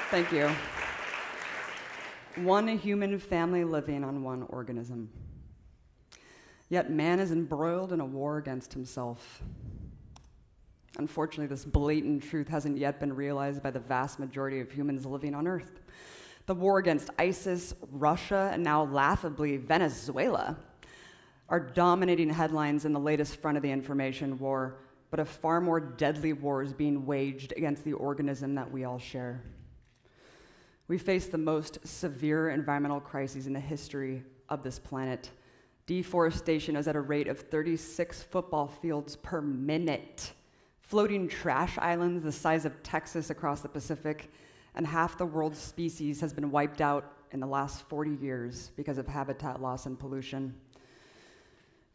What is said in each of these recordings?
Thank you. One human family living on one organism. Yet man is embroiled in a war against himself. Unfortunately, this blatant truth hasn't yet been realized by the vast majority of humans living on Earth. The war against ISIS, Russia, and now laughably Venezuela are dominating headlines in the latest front of the information war, but a far more deadly war is being waged against the organism that we all share. We face the most severe environmental crises in the history of this planet. Deforestation is at a rate of 36 football fields per minute. Floating trash islands the size of Texas across the Pacific, and half the world's species has been wiped out in the last 40 years because of habitat loss and pollution.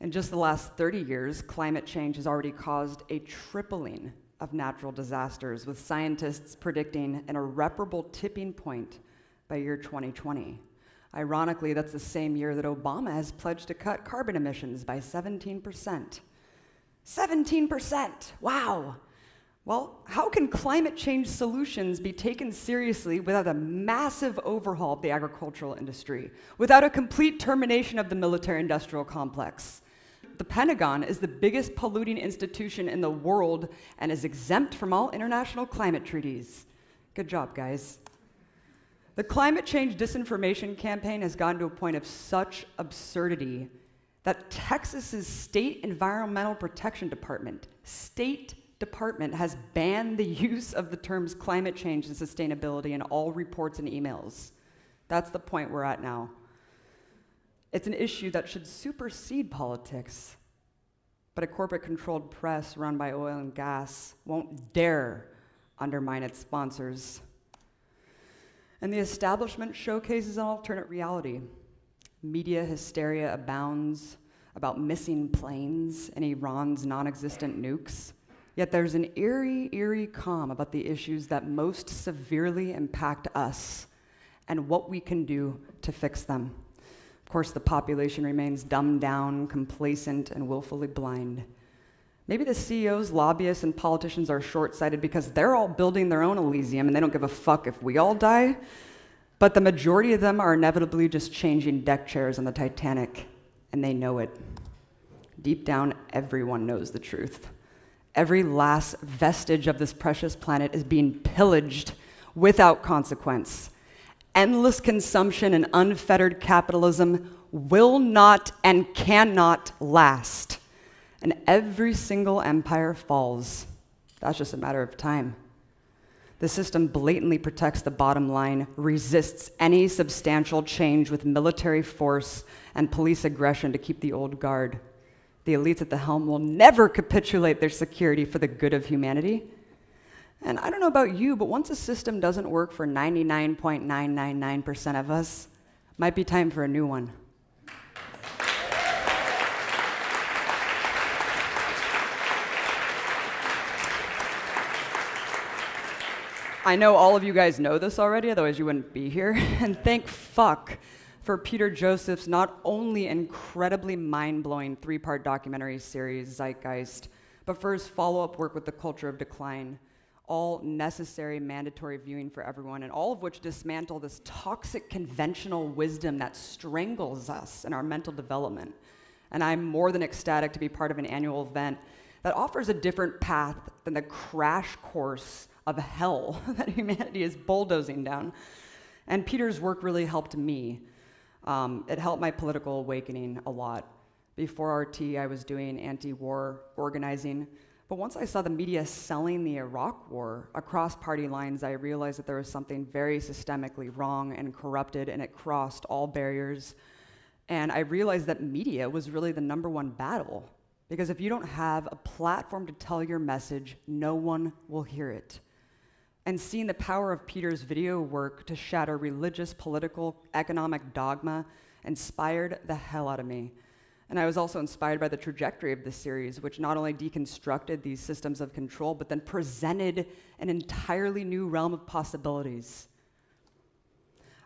In just the last 30 years, climate change has already caused a tripling of natural disasters, with scientists predicting an irreparable tipping point by year 2020. Ironically, that's the same year that Obama has pledged to cut carbon emissions by 17%. 17%, wow. Well, how can climate change solutions be taken seriously without a massive overhaul of the agricultural industry, without a complete termination of the military-industrial complex? The Pentagon is the biggest polluting institution in the world and is exempt from all international climate treaties. Good job, guys. The climate change disinformation campaign has gotten to a point of such absurdity that Texas's State Environmental Protection Department, has banned the use of the terms climate change and sustainability in all reports and emails. That's the point we're at now. It's an issue that should supersede politics, but a corporate-controlled press run by oil and gas won't dare undermine its sponsors. And the establishment showcases an alternate reality. Media hysteria abounds about missing planes and Iran's non-existent nukes, yet there's an eerie calm about the issues that most severely impact us and what we can do to fix them. Of course, the population remains dumbed down, complacent, and willfully blind. Maybe the CEOs, lobbyists, and politicians are short-sighted because they're all building their own Elysium and they don't give a fuck if we all die. But the majority of them are inevitably just changing deck chairs on the Titanic, and they know it. Deep down, everyone knows the truth. Every last vestige of this precious planet is being pillaged without consequence. Endless consumption and unfettered capitalism will not and cannot last. And every single empire falls. That's just a matter of time. The system blatantly protects the bottom line, resists any substantial change with military force and police aggression to keep the old guard. The elites at the helm will never capitulate their security for the good of humanity. And I don't know about you, but once a system doesn't work for 99.999% of us, might be time for a new one. I know all of you guys know this already, otherwise you wouldn't be here. And thank fuck for Peter Joseph's not only incredibly mind-blowing 3-part documentary series, Zeitgeist, but for his follow-up work with The Culture of Decline. All necessary mandatory viewing for everyone, and all of which dismantle this toxic conventional wisdom that strangles us in our mental development. And I'm more than ecstatic to be part of an annual event that offers a different path than the crash course of hell that humanity is bulldozing down. And Peter's work really helped me. It helped my political awakening a lot. Before RT, I was doing anti-war organizing. But once I saw the media selling the Iraq war across party lines, I realized that there was something very systemically wrong and corrupted, and it crossed all barriers. And I realized that media was really the #1 battle. Because if you don't have a platform to tell your message, no one will hear it. And seeing the power of Peter's video work to shatter religious, political, economic dogma inspired the hell out of me. And I was also inspired by the trajectory of this series, which not only deconstructed these systems of control, but then presented an entirely new realm of possibilities.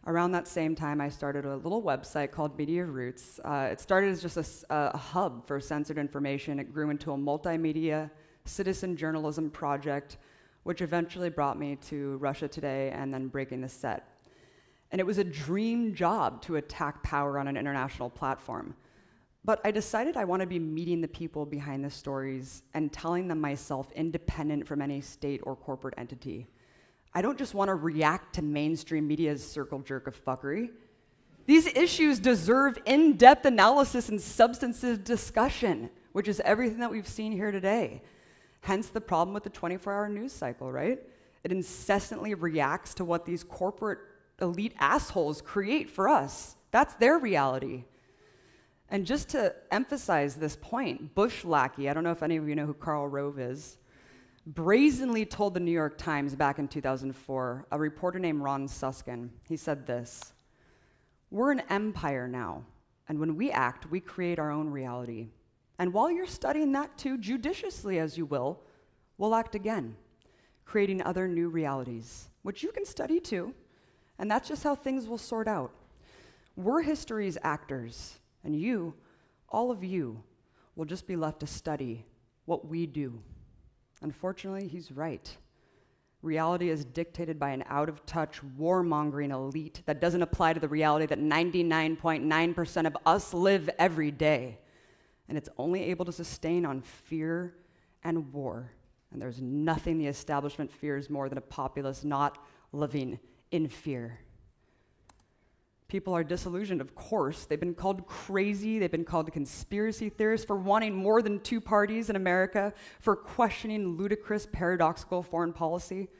Around that same time, I started a little website called Media Roots. It started as just a hub for censored information. It grew into a multimedia citizen journalism project which eventually brought me to Russia Today and then Breaking the Set. And it was a dream job to attack power on an international platform. But I decided I want to be meeting the people behind the stories and telling them myself independent from any state or corporate entity. I don't just want to react to mainstream media's circle jerk of fuckery. These issues deserve in-depth analysis and substantive discussion, which is everything that we've seen here today. Hence the problem with the 24-hour news cycle, right? It incessantly reacts to what these corporate elite assholes create for us. That's their reality. And just to emphasize this point, Bush lackey, I don't know if any of you know who Karl Rove is, brazenly told the New York Times back in 2004, a reporter named Ron Susskind, he said this: "We're an empire now, and when we act, we create our own reality. And while you're studying that too, judiciously as you will, we'll act again, creating other new realities, which you can study too. And that's just how things will sort out. We're history's actors, and you, all of you, will just be left to study what we do." Unfortunately, he's right. Reality is dictated by an out-of-touch, warmongering elite that doesn't apply to the reality that 99.9% of us live every day. And it's only able to sustain on fear and war. And there's nothing the establishment fears more than a populace not living in fear. People are disillusioned, of course. They've been called crazy. They've been called conspiracy theorists for wanting more than two parties in America, for questioning ludicrous, paradoxical foreign policy.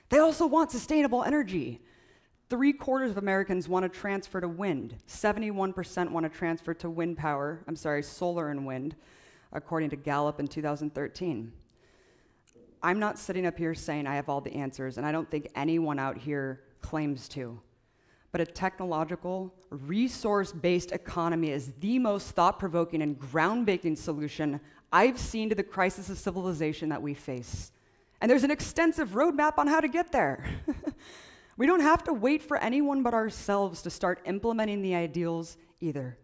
They also want sustainable energy. 3/4 of Americans want to transfer to wind. 71% want to transfer to solar and wind, according to Gallup in 2013. I'm not sitting up here saying I have all the answers, and I don't think anyone out here claims to. But a technological, resource-based economy is the most thought-provoking and groundbreaking solution I've seen to the crisis of civilization that we face. And there's an extensive roadmap on how to get there. We don't have to wait for anyone but ourselves to start implementing the ideals either,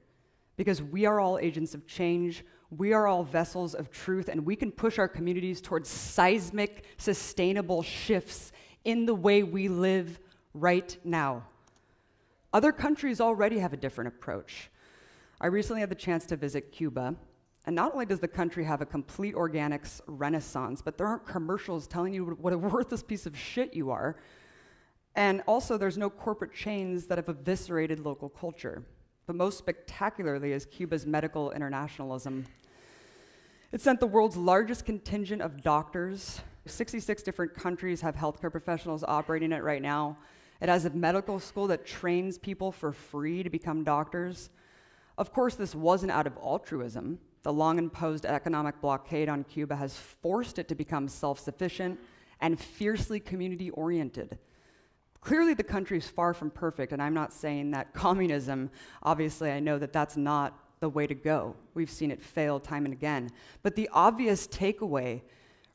because we are all agents of change, we are all vessels of truth, and we can push our communities towards seismic, sustainable shifts in the way we live right now. Other countries already have a different approach. I recently had the chance to visit Cuba, and not only does the country have a complete organics renaissance, but there aren't commercials telling you what a worthless piece of shit you are. And also, there's no corporate chains that have eviscerated local culture. But most spectacularly is Cuba's medical internationalism. It sent the world's largest contingent of doctors. 66 different countries have healthcare professionals operating it right now. It has a medical school that trains people for free to become doctors. Of course, this wasn't out of altruism. The long-imposed economic blockade on Cuba has forced it to become self-sufficient and fiercely community-oriented. Clearly, the country is far from perfect, and I'm not saying that communism, obviously, I know that that's not the way to go. We've seen it fail time and again. But the obvious takeaway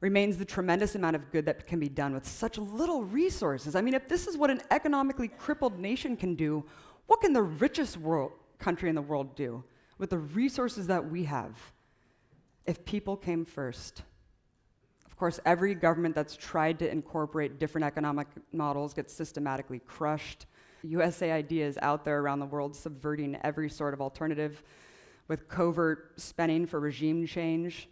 remains the tremendous amount of good that can be done with such little resources. I mean, if this is what an economically crippled nation can do, what can the richest country in the world do with the resources that we have if people came first? Of course, every government that's tried to incorporate different economic models gets systematically crushed. USA ideas out there around the world subverting every sort of alternative with covert spending for regime change.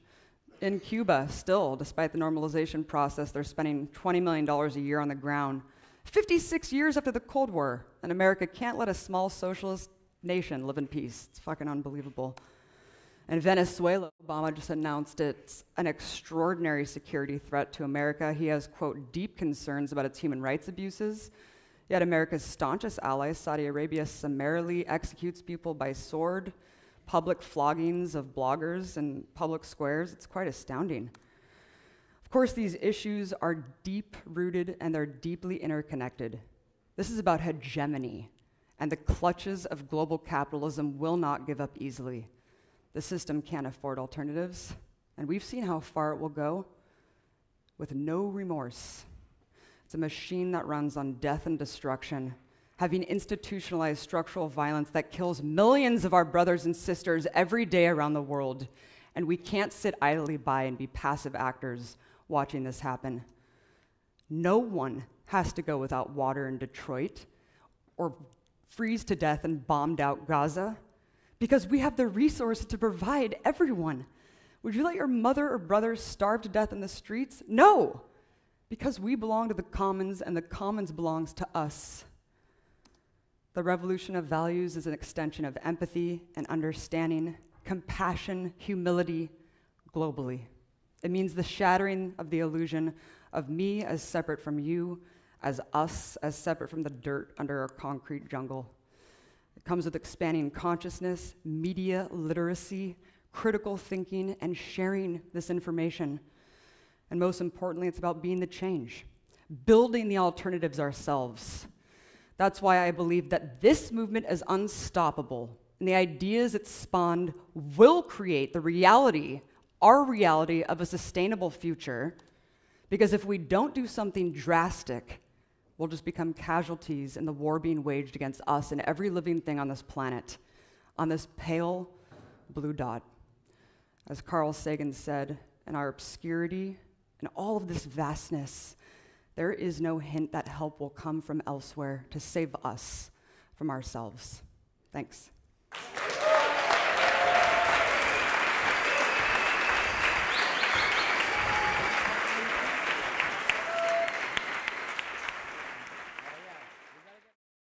In Cuba, still, despite the normalization process, they're spending $20 million a year on the ground. 56 years after the Cold War, and America can't let a small socialist nation live in peace. It's fucking unbelievable. And Venezuela, Obama just announced it's an extraordinary security threat to America. He has, quote, deep concerns about its human rights abuses. Yet America's staunchest ally, Saudi Arabia, summarily executes people by sword, public floggings of bloggers in public squares. It's quite astounding. Of course, these issues are deep-rooted and they're deeply interconnected. This is about hegemony, and the clutches of global capitalism will not give up easily. The system can't afford alternatives, and we've seen how far it will go with no remorse. It's a machine that runs on death and destruction, having institutionalized structural violence that kills millions of our brothers and sisters every day around the world. And we can't sit idly by and be passive actors watching this happen. No one has to go without water in Detroit or freeze to death in bombed out Gaza because we have the resources to provide everyone. Would you let your mother or brother starve to death in the streets? No, because we belong to the commons and the commons belongs to us. The revolution of values is an extension of empathy and understanding, compassion, humility, globally. It means the shattering of the illusion of me as separate from you, as us as separate from the dirt under our concrete jungle. It comes with expanding consciousness, media literacy, critical thinking, and sharing this information. And most importantly, it's about being the change, building the alternatives ourselves. That's why I believe that this movement is unstoppable, and the ideas it spawned will create the reality, our reality of a sustainable future, because if we don't do something drastic, we'll just become casualties in the war being waged against us and every living thing on this planet, on this pale blue dot. As Carl Sagan said, in our obscurity and all of this vastness, there is no hint that help will come from elsewhere to save us from ourselves. Thanks.